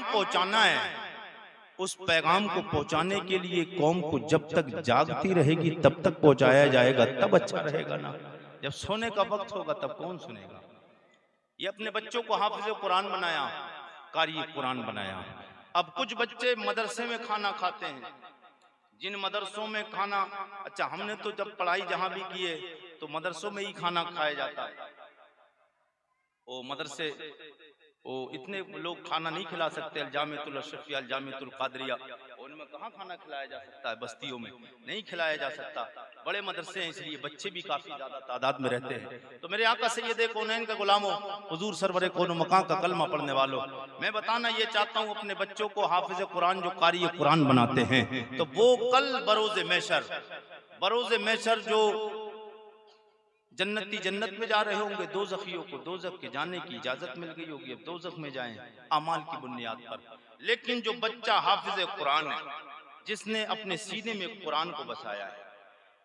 पहुंचाना है, उस पैगाम को पहुंचाने के लिए कौम को जब तक जागती रहेगी तब तक पहुंचाया जाएगा, तब अच्छा रहेगा ना। जब सोने का वक्त होगा तब कौन सुनेगा। ये अपने बच्चों को हाफिज कुरान बनाया, कारी कुरान बनाया। अब कुछ बच्चे मदरसे में खाना खाते हैं, जिन मदरसों में खाना, अच्छा हमने तो जब पढ़ाई जहां भी किए तो मदरसों में ही खाना खाया जाता है। वो मदरसे वो इतने लोग खाना नहीं खिला सकते, अल-जामिअतुल अशरफिया, अल-जामिअतुल कादरिया, उनमें कहाँ खाना खिलाया जा सकता है, बस्तियों में नहीं खिलाया जा सकता। बड़े मदरसे हैं इसलिए बच्चे भी काफी ज्यादा तादाद में रहते हैं। तो मेरे आका सैयद कौनैन का गुलामों, हुजूर सरवर कौनो मकां का कलमा पढ़ने वालों, मैं बताना ये चाहता हूँ अपने बच्चों को हाफिज कुरान जो कारी कुरान बनाते हैं, तो वो कल बरोज़े महशर जो जन्नती जन्नत में जा रहे होंगे, दोज़खियों को दोज़ख के जाने की इजाजत मिल गई होगी, अब दोज़ख में जाएं अमाल की बुनियाद पर। लेकिन जो बच्चा हाफिज कुरान है, जिसने अपने सीने में कुरान को बसाया है,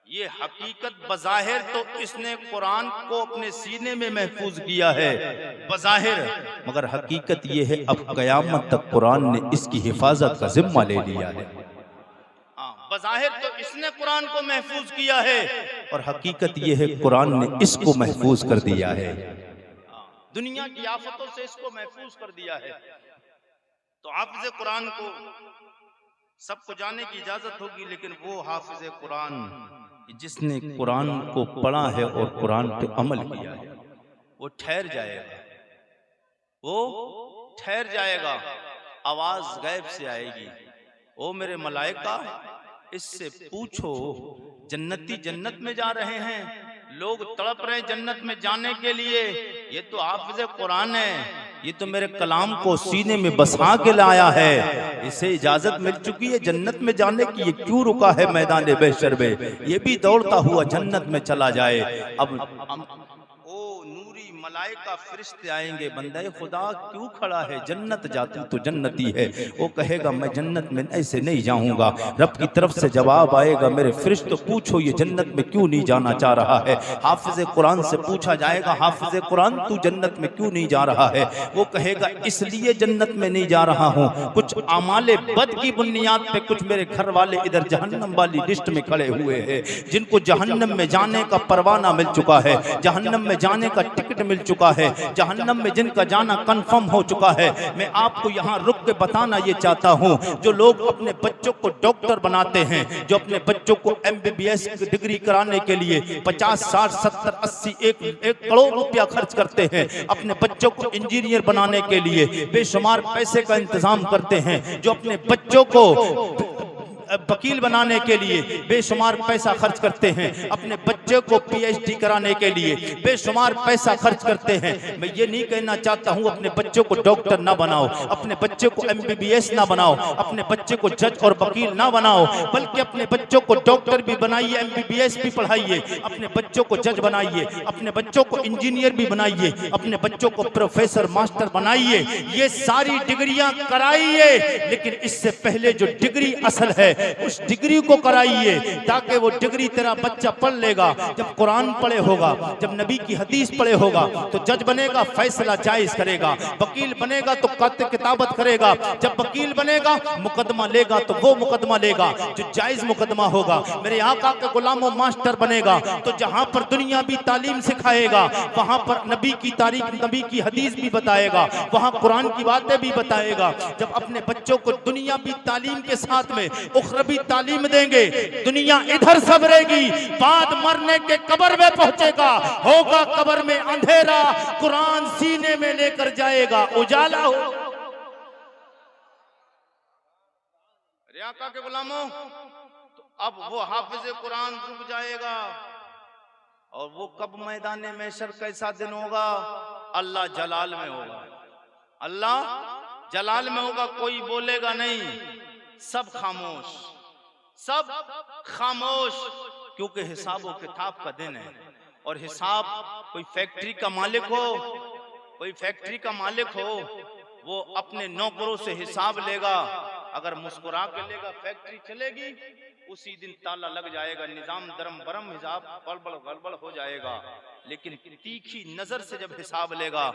ये हकीकत बज़ाहिर तो इसने कुरान को अपने सीने में महफूज किया है बज़ाहिर, मगर हकीकत ये है अब क़यामत तक कुरान ने इसकी हिफाजत का जिम्मा ले लिया है। बज़ाहिर तो इसने कुरान को महफूज किया है और हकीकत यह है कुरान ने इसको महफूज कर दिया है, दुनिया की आफतों से इसको महफूज कर दिया है। तो हाफिज कुरान को सबको जाने की इजाजत होगी, लेकिन वो हाफिज कुरान जिसने कुरान को पढ़ा है और कुरान पे अमल किया है, वो ठहर जाएगा, वो ठहर जाएगा। आवाज गैब से आएगी, ओ मेरे मलाइका इससे पूछो, जन्नती जन्नत में जा रहे हैं, लोग तड़प रहे हैं जन्नत में जाने के लिए, ये तो हाफिज कुरान है, ये तो मेरे कलाम को सीने में बसा के लाया है, इसे इजाजत मिल चुकी है जन्नत में जाने की, ये क्यों रुका है मैदान बेशर में, ये भी दौड़ता हुआ जन्नत में चला जाए। अब ओ नूरी मलाइका फरिश्ते आएंगे, बंदे खुदा क्यों खड़ा है, जन्नत जाती तो जन्नती है, वो कहेगा मैं जन्नत में ऐसे नहीं जाऊंगा। रब की तरफ से जवाब आएगा, मेरे फरिश्ते पूछो ये जन्नत में क्यों नहीं जाना चाह रहा है। हाफिज कुरान से पूछा जाएगा, हाफिज कुरान तू जन्नत में क्यों नहीं जा रहा है, वो कहेगा इसलिए जन्नत में नहीं जा रहा हूँ, कुछ अमाले बद की बुनियाद पे कुछ मेरे घर वाले इधर जहन्नम वाली लिस्ट में खड़े हुए हैं, जिनको जहन्नम में जाने का परवाना मिल चुका है, जहन्नम में जाने का टिकट मिल चुका है, जहन्नम में जिनका जाना कंफर्म हो चुका है। मैं आपको यहाँ रुक के बताना ये चाहता हूँ, जो लोग अपने बच्चों को डॉक्टर बनाते हैं, जो अपने बच्चों को MBBS डिग्री कराने के लिए 50, 60, 70, 80, 1 करोड़ रुपया खर्च करते हैं, अपने बच्चों को इंजीनियर बनाने के लिए बेशुमार पैसे का इंतजाम करते हैं, जो अपने बच्चों को वकील बनाने के लिए बेशुमार पैसा खर्च करते हैं, अपने बच्चे को PhD कराने के लिए बेशुमार पैसा खर्च करते हैं। मैं ये नहीं कहना चाहता हूँ अपने बच्चों को डॉक्टर ना बनाओ, अपने बच्चे को MBBS ना बनाओ, अपने बच्चे को जज और वकील ना बनाओ, बल्कि अपने बच्चों को डॉक्टर भी बनाइए, MBBS भी पढ़ाइए, अपने बच्चों को जज बनाइए, अपने बच्चों को इंजीनियर भी बनाइए, अपने बच्चों को प्रोफेसर मास्टर बनाइए, ये सारी डिग्रियां कराइए। लेकिन इससे पहले जो डिग्री असल है उस डिग्री को कराइए, ताकि वो डिग्री तेरा बच्चा पढ़ लेगा, जब कुरान पढ़े होगा, जब नबी की हदीस पढ़े होगा तो जज बनेगा, फैसला जायज करेगा, वकील बनेगा तो किताबत करेगा, जब वकील बनेगा मुकदमा लेगा तो वो मुकदमा लेगा जो जायज मुकदमा होगा। मेरे आका के गुलामों मास्टर बनेगा तो जहां पर दुनिया भी तालीम सिखाएगा, वहां पर नबी की तारीख, नबी की हदीस भी बताएगा, वहां कुरान की बातें भी बताएगा। जब अपने बच्चों को दुनिया भी तालीम के साथ में उखरवी तालीम देंगे, दुनिया इधर सबरेगी, बाद मरने के कब्र में पहुंचेगा, होगा कब्र में अंधेरा, कुरान सीने में लेकर जाएगा उजाला हो। रियाका के गुलामों, तो अब वो हाफिज कुरान रुक जाएगा, और वो कब मैदान महशर कैसा दिन होगा, अल्लाह जलाल में होगा, अल्लाह जलाल में होगा, कोई बोलेगा नहीं, सब खामोश, सब खामोश, क्योंकि हिसाब किताब का दिन है। और हिसाब, कोई फैक्ट्री का मालिक हो, कोई फैक्ट्री का मालिक हो, वो अपने नौकरों से हिसाब लेगा, अगर मुस्कुरा के लेगा फैक्ट्री चलेगी, उसी दिन ताला लग जाएगा, निजाम दरम बरम, हिसाब गड़बड़ गड़बड़ हो जाएगा। लेकिन तीखी नजर से जब हिसाब लेगा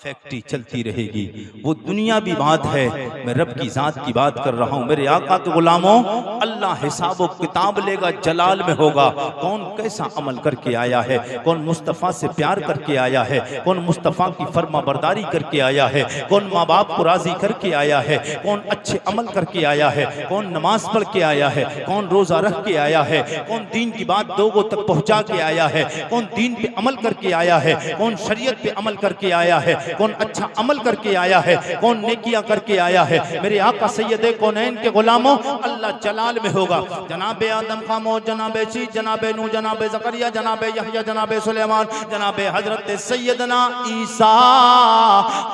फैक्ट्री चलती रहेगी। वो दुनिया भी बात है, मैं रब की जात की बात कर रहा हूँ। मेरे आका के गुलामों, अल्लाह हिसाब किताब लेगा, जलाल में होगा कौन कैसा अमल करके आया है, कौन मुस्तफ़ा से प्यार करके आया है, कौन मुस्तफ़ा की फर्मा बरदारी करके आया है, कौन माँ बाप को राजी करके आया है, कौन अच्छे अमल करके आया है, कौन नमाज पढ़ के आया है, कौन रोजा रख के आया है, कौन दीन की बात लोगों तक पहुंचा के आया है, कौन दीन पे अमल करके आया है, कौन शरीयत पे अमल करके आया है, कौन अच्छा अमल करके आया है, कौन नेकियां करके आया है। मेरे आका सैयदे कौनैन के गुलामों, अल्लाह जलाल में होगा। जनाबे आदम खामोश, जनाबे शीश, जनाबे नूह, जनाबे ज़करिया, जनाबे यहया, जनाबे सुलेमान, जनाबे हजरत सैयदना ईसा,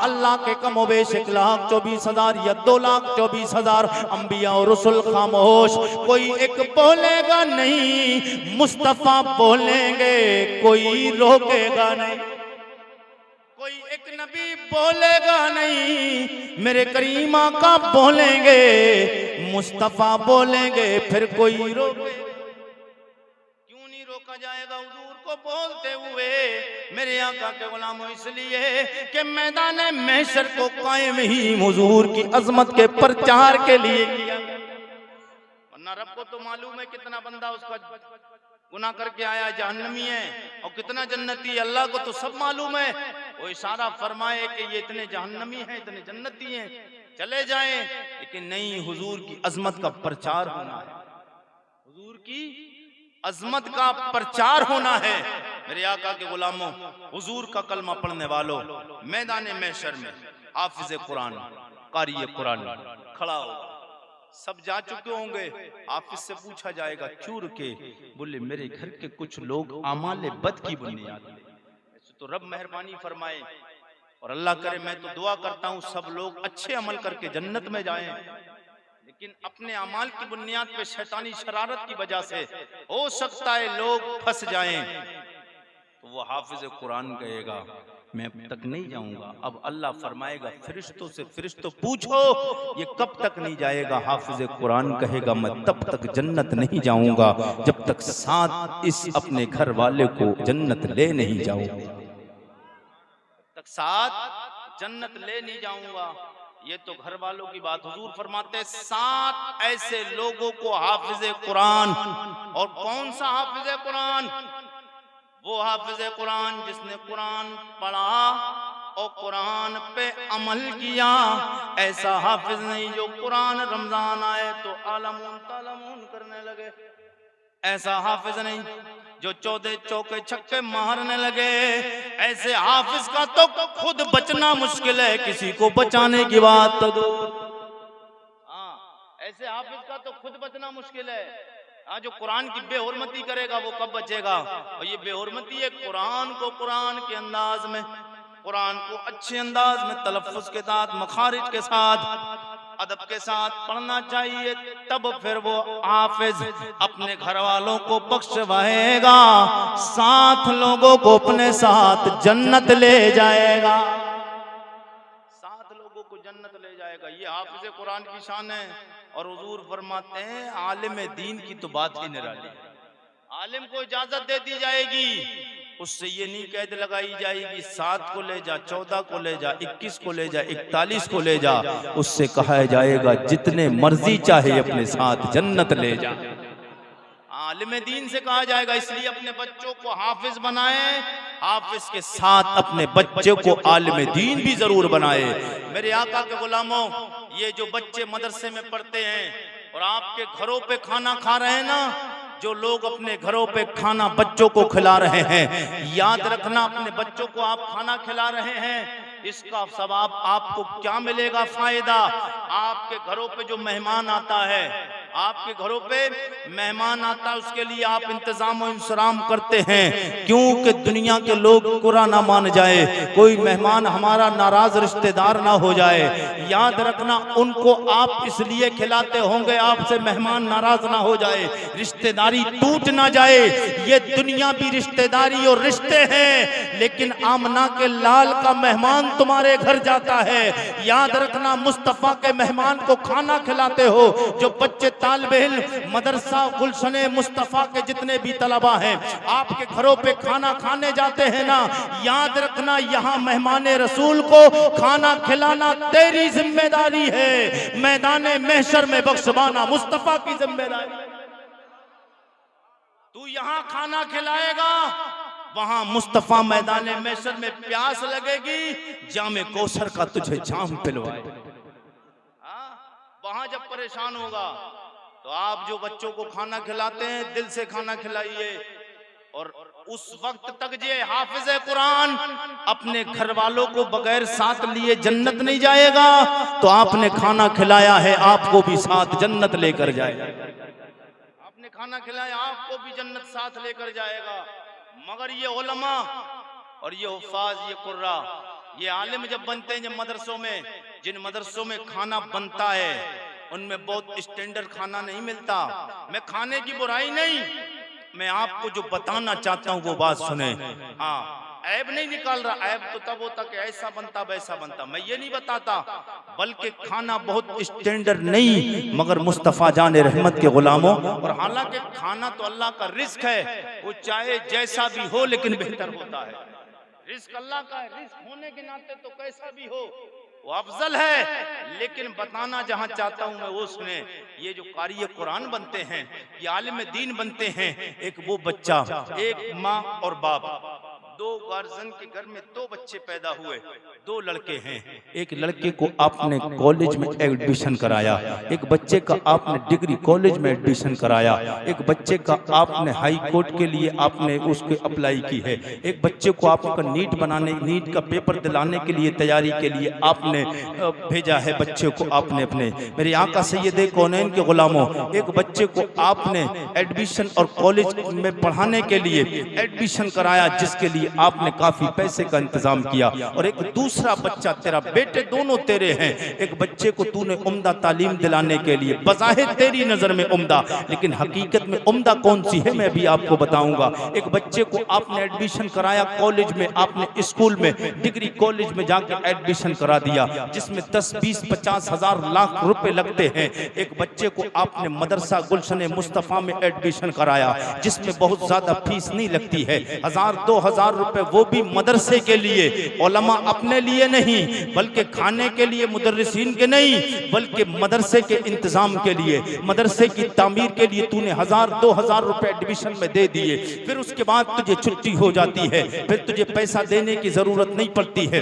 अल्लाह के कमोबेश 1,24,000 या 2,24,000 अंबिया और रसूल खामोश। कोई एक बोलेगा नहीं, मुस्तफा बोलेंगे, कोई रोकेगा नहीं। कोई एक नबी बोलेगा नहीं, मेरे करीम आका बोलेंगे, मुस्तफा बोलेंगे, फिर कोई रोके क्यों नहीं रोका जाएगा हुजूर को बोलते हुए। मेरे आका के गुलामों, इसलिए कि मैदान महशर को कायम ही हुजूर की अजमत के प्रचार के लिए किया। वरना रब को तो मालूम है कितना बंदा उसका गुनाह करके आया जहन्नमी है और कितना जन्नती है। अल्लाह को तो सब मालूम है। वो इशारा फरमाए कि ये इतने जहन्नमी हैं, इतने जन्नती हैं, चले जाएं, लेकिन नहीं, हुजूर की अजमत का प्रचार होना है, हुजूर की अजमत का प्रचार होना है। मेरे आका के गुलामों, हुजूर का कलमा पढ़ने वालों, मैदान महशर में हाफिज कुरान, कारी कुरान खड़ा होगा। सब जा चुके होंगे, हाफिज से पूछा जाएगा क्यों रुके? बोले मेरे घर के कुछ लोग आमाले बद की बुनियाद पे। ऐसे तो रब मेहरबानी फरमाए और अल्लाह करे, मैं तो दुआ करता हूँ सब लोग अच्छे अमल करके जन्नत में जाएं, लेकिन अपने अमाल की बुनियाद पे शैतानी शरारत की वजह से हो सकता है लोग फंस जाएं। तो वो हाफिज कुरान कहेगा मैं अब तक नहीं जाऊंगा। अब अल्लाह फरमाएगा फरिश्तों से, फरिश्तों पूछो ये कब तक नहीं जाएगा? हाफिज कुरान कहेगा मैं तब तक जन्नत नहीं जाऊंगा जब तक साथ इस अपने घर वाले को जन्नत ले नहीं जाऊंगा, तक साथ जन्नत ले नहीं जाऊंगा। ये तो घर वालों की बात। हुजूर फरमाते 7 ऐसे लोगों को हाफिज कुरान। और कौन सा हाफिज कुरान? वो हाफिज कुरान जिसने कुरान पढ़ा और कुरान पे अमल किया। ऐसा हाफिज नहीं जो कुरान रमजान आए तो आलमून तालमून करने लगे। ऐसा हाफिज नहीं जो 14 चौके छक्के मारने लगे। ऐसे हाफिज का तो खुद बचना मुश्किल है, किसी को बचाने की बात तो दो। ऐसे हाफिज का तो खुद बचना मुश्किल है। जो कुरान की बेहुरमती करेगा वो कब बचेगा? और ये बेहुरमती है कुरान को कुरान के अंदाज में, कुरान को अच्छे अंदाज में तलफ्फुज के साथ, मखारिज के साथ, अदब के साथ पढ़ना चाहिए। तब फिर वो हाफिज अपने घर वालों को बख्शवाएगा, 7 लोगों को अपने साथ जन्नत ले जाएगा। 7 लोगों को जन्नत ले जाएगा। ये हाफिज कुरान की शान है। और हुजूर फरमाते हैं आलिम दीन की तो बात ही निराली है। आलिम को इजाजत दे दी जाएगी, उससे ये नहीं कैद लगाई जाएगी 7 को ले जा, 14 को ले जा, 21 को ले जा, 41 को ले जा। उससे कहा जाएगा जितने मर्जी चाहे अपने साथ जन्नत ले जा। आलिम दीन से कहा जाएगा। इसलिए अपने बच्चों को हाफिज बनाए, हाफिज के साथ अपने बच्चों को आलिम दीन भी जरूर बनाए। मेरे आका के गुलामों, ये जो बच्चे मदरसे में पढ़ते हैं और आपके घरों पे खाना खा रहे हैं ना, जो लोग अपने घरों पे खाना बच्चों को खिला रहे हैं, याद रखना अपने बच्चों को आप खाना खिला रहे हैं, इसका सवाब आपको क्या मिलेगा? फायदा। आपके घरों पे जो मेहमान आता है, आपके घरों पे मेहमान आता है, उसके लिए आप इंतजाम और इंतजाम करते हैं, क्योंकि दुनिया के लोग बुरा ना मान जाए, कोई मेहमान हमारा नाराज रिश्तेदार ना हो जाए। याद रखना उनको आप इसलिए खिलाते होंगे आपसे मेहमान नाराज ना हो जाए, रिश्तेदारी टूट ना जाए। ये दुनिया भी रिश्तेदारी और रिश्ते हैं, लेकिन आमना के लाल का मेहमान तुम्हारे घर जाता है। याद रखना मुस्तफा के मेहमान को खाना खिलाते हो, जो बच्चे तालिबे इल्म, मदरसा गुलशन मुस्तफ़ा के जितने भी तलबा हैं, आपके घरों पे खाना खाने जाते हैं ना, याद रखना यहाँ मेहमान रसूल को खाना खिलाना तेरी जिम्मेदारी है, मैदान महशर में बख्शवाना मुस्तफ़ा की जिम्मेदारी। तू यहाँ खाना खिलाएगा, वहां मुस्तफ़ा मैदान महशर में प्यास लगेगी, जामे कौसर का तुझे जाम पिलवाए। वहां जब परेशान होगा तो आप जो बच्चों को खाना खिलाते हैं दिल से खाना खिलाइए, और उस वक्त तक जे हाफिज कुरान अपने घर वालों को बगैर साथ लिए जन्नत नहीं जाएगा, तो आपने खाना खिलाया है, आपको भी साथ जन्नत लेकर जाएगा। आपने खाना खिलाया, आपको भी जन्नत साथ लेकर जाएगा। मगर ये उलमा और ये हुफ़ाज़, ये कुर्रा, ये आलिम जब बनते हैं, जब मदरसों में, जिन मदरसों में खाना बनता है उनमें बहुत स्टैंडर्ड खाना नहीं मिलता। मैं खाने की बुराई नहीं, मैं आपको जो बताना चाहता हूँ वो बात सुने। हाँ, ऐब नहीं निकाल रहा, ऐब तो तब होता कि ऐसा बनता वैसा बनता, मैं ये नहीं बताता, बल्कि खाना बहुत स्टैंडर्ड नहीं, मगर मुस्तफ़ा जान रहमत के गुलामों। और हालांकि खाना तो अल्लाह का रिस्क है, वो चाहे जैसा भी हो लेकिन बेहतर होता है। रिस्क अल्लाह का है, रिस्क होने के नाते तो कैसा भी हो वो अफजल है। लेकिन बताना जहां चाहता हूं मैं वो सुने, ये जो कारी कुरान बनते हैं, ये आलिम दीन बनते हैं, एक वो बच्चा, एक माँ और बाप, दो गार्जियन के घर में दो बच्चे पैदा हुए, दो लड़के हैं, एक लड़के को आपने कॉलेज में एडमिशन कराया, एक बच्चे का आपने डिग्री कॉलेज में एडमिशन कराया, एक बच्चे का आपने हाई कोर्ट के लिए आपने उसके अप्लाई की है, एक बच्चे को आपका नीट का पेपर दिलाने के लिए तैयारी के लिए आपने भेजा है, बच्चे को आपने अपने, मेरे आका सैयदे कौनैन के गुलामों, एक बच्चे को आपने एडमिशन और कॉलेज में पढ़ाने के लिए एडमिशन कराया, जिसके लिए आपने काफी पैसे का इंतजाम किया। और एक दूसरा बच्चा, तेरा बेटे दोनों तेरे हैं, एक बच्चे को तूने उम्दा तालीम दिलाने के लिए, बज़ाहिर तेरी नजर में उम्दा, लेकिन हकीकत में उम्दा कौन सी है मैं भी आपको बताऊंगा। एक बच्चे को आपने एडमिशन कराया कॉलेज में, आपने स्कूल में डिग्री कॉलेज में जाकर एडमिशन करा दिया, जिसमें 10, 20, 50 हजार लाख रुपए लगते हैं। एक बच्चे को आपने मदरसा गुलशन मुस्तफ़ा में एडमिशन कराया, जिसमें बहुत ज्यादा फीस नहीं लगती है, 1000-2000 रुपए, वो भी मदरसे के लिए, उलमा अपने लिए नहीं, बल्कि खाने के लिए, मुदर्रिसीन के नहीं, बल्कि मदरसे के इंतजाम के लिए, मदरसे की तामीर के लिए तूने 1000-2000 रुपए एडमिशन में दे दिए। फिर उसके बाद तुझे छुट्टी हो जाती है, फिर तुझे पैसा देने की जरूरत नहीं पड़ती है।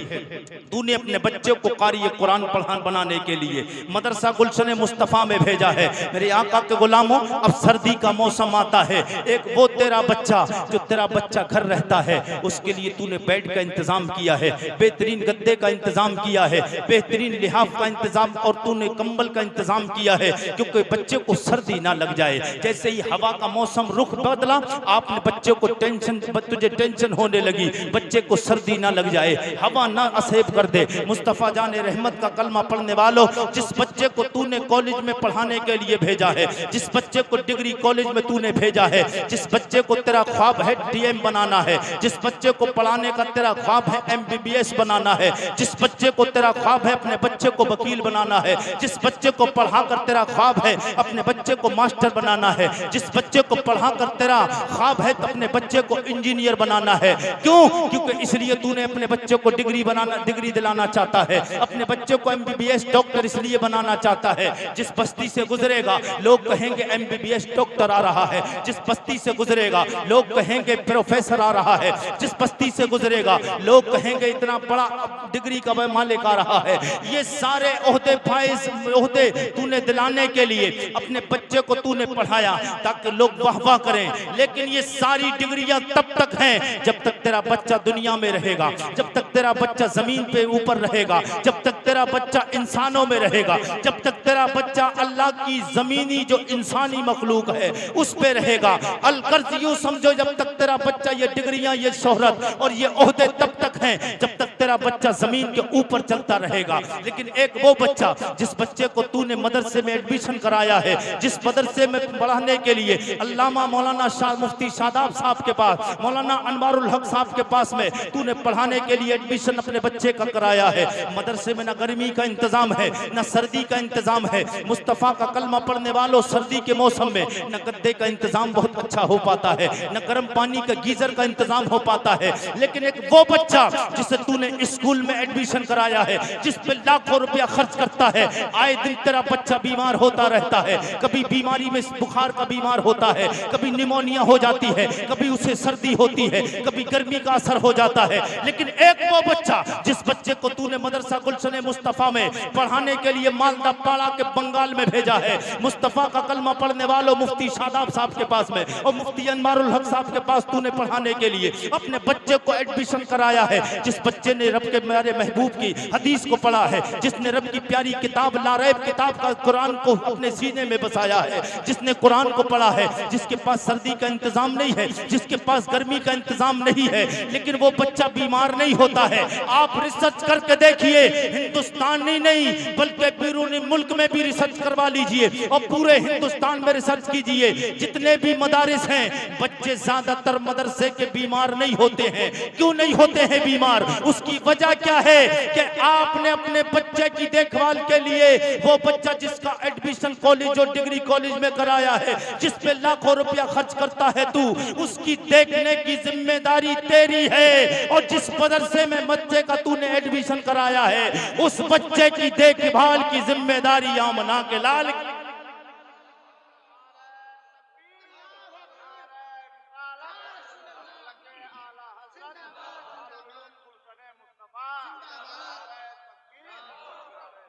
तूने अपने बच्चे को कारी कुरान पढ़ान बनाने के लिए मदरसा गुलशन मुस्तफ़ा में भेजा है। मेरे आका के गुलामों, अब सर्दी का मौसम आता है, एक वो तेरा बच्चा, जो तेरा बच्चा घर रहता है, उसके लिए तूने बेड का इंतजाम किया है, बेहतरीन गद्दे का इंतजाम किया है, बेहतरीन लिहाफ का इंतजाम और तूने कंबल का इंतजाम किया है, क्योंकि बच्चे को सर्दी ना लग जाए। जैसे ही हवा का मौसम रुख बदला, आपने बच्चे को तुझे टेंशन होने लगी, बच्चे को सर्दी ना लग जाए, हवा ना असेब कर दे। मुस्तफ़ा जान रहमत का कलमा पढ़ने वालों, जिस बच्चे को तूने कॉलेज में पढ़ाने के लिए भेजा है, जिस बच्चे को डिग्री कॉलेज में तूने भेजा है, जिस बच्चे को तेरा ख्वाब है DM बनाना है, जिस बच्चे को पढ़ाने का तेरा ख्वाब है MBBS बनाना है, जिस बच्चे को तेरा ख्वाब है अपने बच्चे को वकील बनाना है, जिस बच्चे को पढ़ाकर तेरा ख्वाब है अपने बच्चे को मास्टर बनाना है, जिस बच्चे को पढ़ाकर तेरा ख्वाब है अपने बच्चे को इंजीनियर बनाना है। क्यों? क्योंकि इसलिए तूने अपने बच्चे को डिग्री दिलाना चाहता है, अपने बच्चे को MBBS डॉक्टर इसलिए बनाना चाहता है। जिस बस्ती से गुजरेगा लोग कहेंगे MBBS डॉक्टर आ रहा है, जिस बस्ती से गुजरेगा लोग कहेंगे प्रोफेसर आ रहा है, जिस बस्ती से गुजरेगा लोग कहेंगे इतना बड़ा डिग्री का वह मालिक आ रहा है। ये सारे ओहदे फाइज ओहदे तूने दिलाने के लिए अपने बच्चे को तूने पढ़ाया ताकि लोग वाह वाह करें। लेकिन ये सारी डिग्रियां तब तक हैं जब तक तेरा बच्चा दुनिया में रहेगा, जब तक तेरा बच्चा जमीन पे ऊपर रहेगा, जब तक तेरा बच्चा इंसानों में रहेगा, जब तक तेरा बच्चा अल्लाह की जमीनी जो इंसानी मखलूक है उस पे रहेगा। अलकर्ज यूं समझो, जब तक तेरा बच्चा ये डिग्रियां, ये शोहरत और ये ओहदे तब तक हैं जब तक तेरा बच्चा जमीन के ऊपर चलता रहेगा। लेकिन एक वो बच्चा जिस बच्चे को तूने मदरसे में एडमिशन कराया है, जिस मदरसे में पढ़ाने के लिए अल्लामा मौलाना शाह मुफ्ती शादाब साहब के पास, मौलाना अनवारुल हक साहब के पास में तूने पढ़ाने के लिए एडमिशन अपने बच्चे का कराया है, मदरसे में न गर्मी का इंतजाम है न सर्दी का इंतजाम है। मुस्तफ़ा का कलमा पढ़ने वालों सर्दी के मौसम में न गद्दे का इंतजाम बहुत अच्छा हो पाता है, न गर्म पानी का गीजर का इंतजाम हो पाता है। लेकिन एक वो बच्चा जिसे तूने स्कूल में एडमिशन कराया है, जिस पे लाखों रुपया खर्च करता है, आए दिन तेरा बच्चा बीमार होता रहता है, कभी बीमारी में बुखार का बीमार होता है, कभी निमोनिया हो जाती है, कभी उसे सर्दी होती है, कभी गर्मी का असर हो जाता है। लेकिन एक वो बच्चा जिस बच्चे को तूने मदरसा गुलशन मुस्तफा में पढ़ाने के लिए मालदा पाड़ा के बंगाल में भेजा है, मुस्तफा का कलमा पढ़ने वालों मुफ्ती शादाब साहब के पास में और मुफ्ती अनवारुल हक साहब के पास तूने पढ़ाने के लिए अपने बच्चे को एडमिशन कराया है, जिस बच्चे ने रब के मेरे महबूब की हदीस को पढ़ा है, जिसने रब की प्यारी किताब लारैब किताब का कुरान को अपने सीने में बसाया है, जिसने कुरान को पढ़ा है, जिसके पास सर्दी का इंतजाम नहीं है, जिसके पास गर्मी का इंतजाम नहीं है, लेकिन वो बच्चा बीमार नहीं होता है। आप रिसर्च करके देखिए, हिंदुस्तान ही नहीं बल्कि बैरून मुल्क में भी रिसर्च करवा लीजिए और पूरे हिंदुस्तान में रिसर्च कीजिए। जितने भी मदारिस हैं, बच्चे ज्यादातर मदरसे के बीमार नहीं होते हैं। क्यों नहीं होते हैं बीमार? उसकी वजह क्या है कि आपने अपने बच्चे की देखभाल के लिए वो बच्चा जिसका एडमिशन कॉलेज और डिग्री कॉलेज में कराया है, जिस पे लाखों रुपया खर्च करता है तू, उसकी देखने की जिम्मेदारी तेरी है। और जिस मदरसे में बच्चे का तूने एडमिशन कराया है, उस बच्चे की देखभाल की जिम्मेदारी आमना के लाल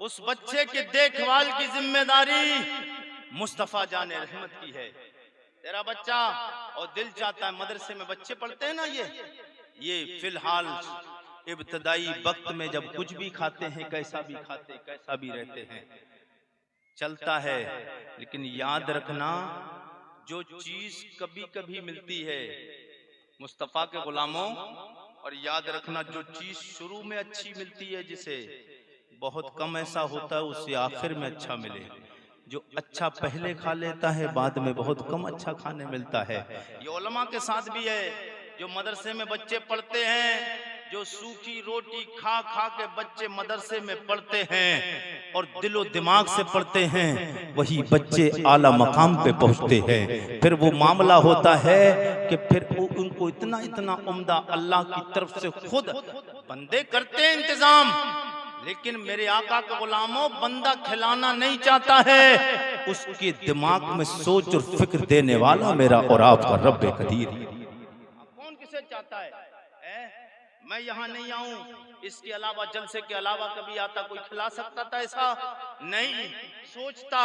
उस बच्चे की देखभाल की जिम्मेदारी मुस्तफा जाने रहमत की है। तेरा बच्चा और दिल चाहता है, मदरसे में बच्चे पढ़ते हैं ना, ये फिलहाल इब्तदाई वक्त में जब कुछ भी खाते हैं, कैसा भी खाते, कैसा भी रहते हैं, चलता है। लेकिन याद रखना, जो चीज कभी कभी मिलती है मुस्तफा के गुलामों, और याद रखना जो चीज शुरू में अच्छी मिलती है, जिसे बहुत कम ऐसा होता है उससे आखिर में अच्छा मिले। जो अच्छा पहले खा लेता है, बाद में बहुत कम अच्छा खाने मिलता है। ये उलमा के साथ भी है। जो मदरसे में बच्चे पढ़ते हैं, जो सूखी रोटी खा खा के बच्चे मदरसे में पढ़ते हैं और दिलो दिमाग से पढ़ते हैं, वही बच्चे आला मकाम पे पहुंचते हैं। फिर वो मामला होता है कि फिर उनको इतना इतना उम्दा अल्लाह की तरफ से खुद बंदे करते हैं इंतजाम। लेकिन मेरे आका के गुलामों, बंदा खिलाना नहीं चाहता है, उसके दिमाग में सोच और फिक्र देने वाला मेरा और आपका रब्बे कदीर। कौन किसे चाहता है? मैं यहाँ नहीं आऊं, इसके अलावा जलसे के अलावा कभी आता कोई खिला सकता था? ऐसा नहीं सोचता।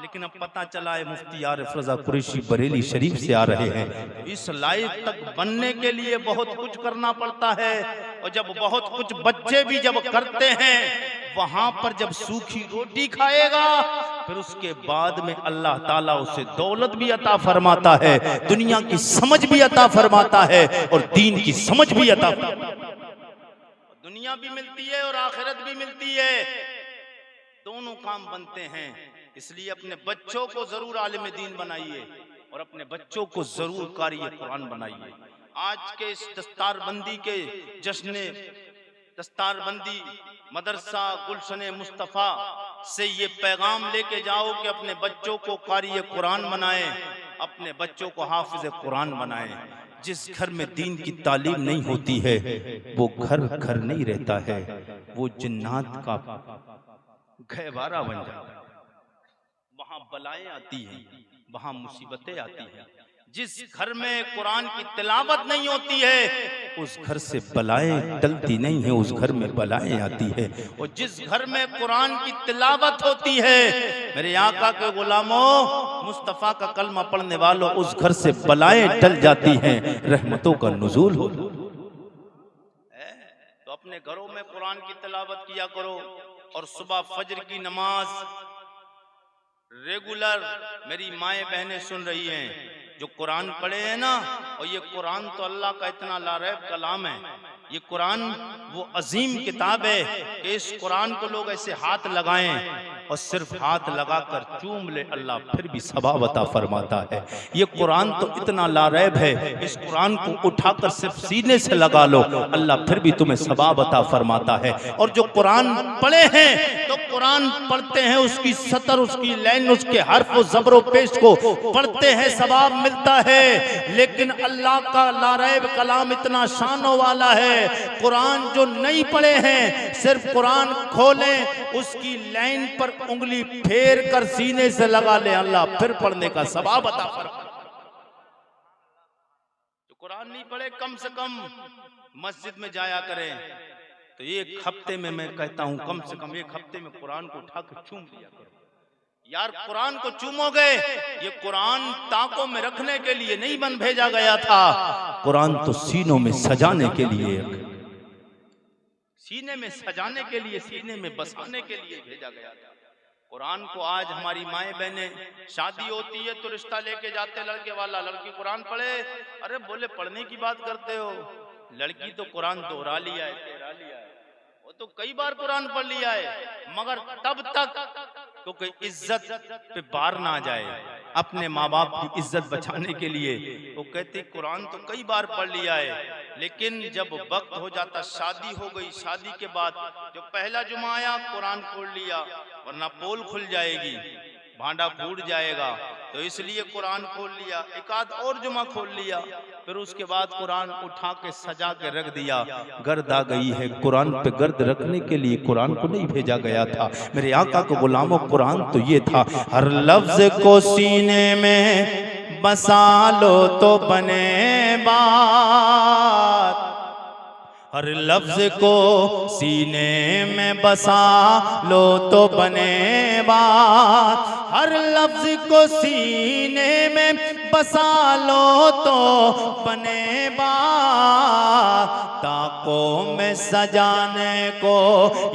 लेकिन अब पता चला है मुफ्ती आरिफ रजा कुरैशी बरेली शरीफ से आ रहे हैं। इस लायक तक बनने के लिए बहुत कुछ करना पड़ता है, और जब बहुत कुछ बच्चे भी जब करते हैं, वहां पर जब सूखी रोटी खाएगा, फिर उसके बाद में अल्लाह ताला उसे दौलत भी अता फरमाता है, दुनिया की समझ भी अता फरमाता है और दीन की समझ भी अता। दुनिया भी मिलती है और आखिरत भी मिलती है, दोनों काम बनते हैं। इसलिए अपने बच्चों को जरूर आलिम दीन बनाइए और अपने बच्चों को जरूर कारी कुरान बनाइए। आज के इस दस्तारबंदी के जश्न दस्तारबंदी मदरसा गुलशन मुस्तफ़ा से ये पैगाम लेके जाओ कि अपने बच्चों को कारी कुरान बनाएं, अपने बच्चों को हाफिज कुरान बनाएं। जिस घर में दीन की तालीम नहीं होती है, वो घर घर नहीं रहता है, वो जिन्नात का गहवारा बन जाता है। वहां बलाएं आती हैं, वहां मुसीबतें आती हैं। जिस घर में कुरान की तिलावत नहीं होती है, उस घर से बलाएं टलती नहीं है, उस घर में बलाएं आती है। और जिस घर में कुरान की तिलावत होती है, मेरे आका के गुलामों, मुस्तफा का कलमा पढ़ने वालों, उस घर से बलाएं टल जाती हैं, रहमतों का नुज़ूल हो। तो अपने घरों में कुरान की तिलावत किया करो, और सुबह फजर की नमाज रेगुलर। मेरी माएँ बहनें सुन रही हैं, जो कुरान पढ़े हैं ना, और ये कुरान तो अल्लाह का इतना लारैब कलाम है, ये कुरान वो अजीम किताब है कि इस कुरान को लोग ऐसे हाथ लगाएं और सिर्फ हाथ लगाकर चूम ले, अल्लाह फिर भी सवाब अता फरमाता है। ये कुरान तो इतना लारैब है, इस कुरान को उठाकर सिर्फ सीने से लगा लो, अल्लाह फिर भी तुम्हें सवाब अता फरमाता है। और जो कुरान पढ़े हैं तो कुरान पढ़ते हैं, उसकी सतर, उसकी लाइन, उसके हर्फ व ज़बर व पेश को पढ़ते हैं, सवाब मिलता है। लेकिन अल्लाह का लारैब कलाम इतना शानों वाला है, कुरान जो नहीं पढ़े हैं सिर्फ कुरान खोलें, उसकी लाइन पर उंगली फेर कर सीने से लगा ले, अल्लाह फिर पढ़ने का सवाब अता फरमाता। तो कुरान नहीं पढ़े कम से कम मस्जिद में जाया करें। तो एक हफ्ते में मैं कहता हूं कम से कम एक हफ्ते में कुरान को उठा के चूम लिया करो यार। कुरान को चूमोगे, ये कुरान ताकों में रखने के लिए नहीं बन भेजा गया था, कुरान तो सीनों में सजाने के लिए, सीने में सजाने के लिए, सीने में बसाने के लिए भेजा गया था। कुरान को आज हमारी माएँ बहनें शादी होती है तो रिश्ता लेके जाते लड़के वाला, लड़की कुरान पढ़े, अरे बोले पढ़ने की बात करते हो, लड़की तो कुरान दोहरा लिया है, तेरा लिया है, वो तो कई बार कुरान पढ़ लिया है, मगर तब तक क्योंकि इज्जत पे बार ना जाए, अपने माँ बाप की इज्जत बचाने के लिए वो कहते कुरान तो कई बार पढ़ लिया है। लेकिन जब वक्त हो जाता, शादी हो गई, शादी के बाद जो पहला जुमा आया कुरान खोल लिया, वरना पोल खुल जाएगी, भांडा फूट जाएगा, तो इसलिए कुरान खोल लिया, एक आध और जुमा खोल लिया, फिर उसके बाद कुरान उठा के सजा के रख दिया। गर्द आ गई है, कुरान पे गर्द रखने के लिए कुरान को नहीं भेजा गया था। मेरे आका को गुलामों, कुरान तो ये था, हर लफ्ज को सीने में बसा लो तो बने बात, हर लफ्ज को सीने में बसा लो तो बने बात, हर लफ्ज को सीने में बसा लो तो बने बात, ताकों में सजाने को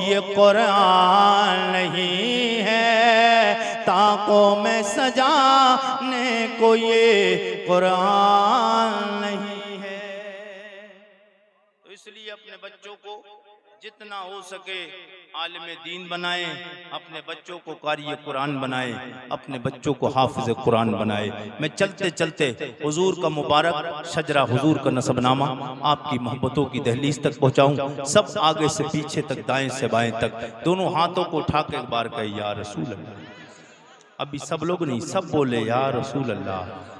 ये कुरान नहीं है, ताकों में सजाने को ये कुरान नहीं। इसलिए अपने बच्चों को जितना हो सके आलिम दीन बनाएं, अपने बच्चों को कारी कुरान बनाएं, अपने बच्चों को हाफिज कुरान बनाएं। मैं चलते चलते हुजूर का मुबारक शजरा, हुजूर का नसबनामा आपकी मोहब्बतों की दहलीज तक पहुंचाऊं। सब आगे से पीछे तक, दाएं से बाएं तक, दोनों हाथों को उठा के एक बार कहे या रसूल अल्लाह। अभी सब लोग नहीं, सब बोले या रसूल अल्लाह।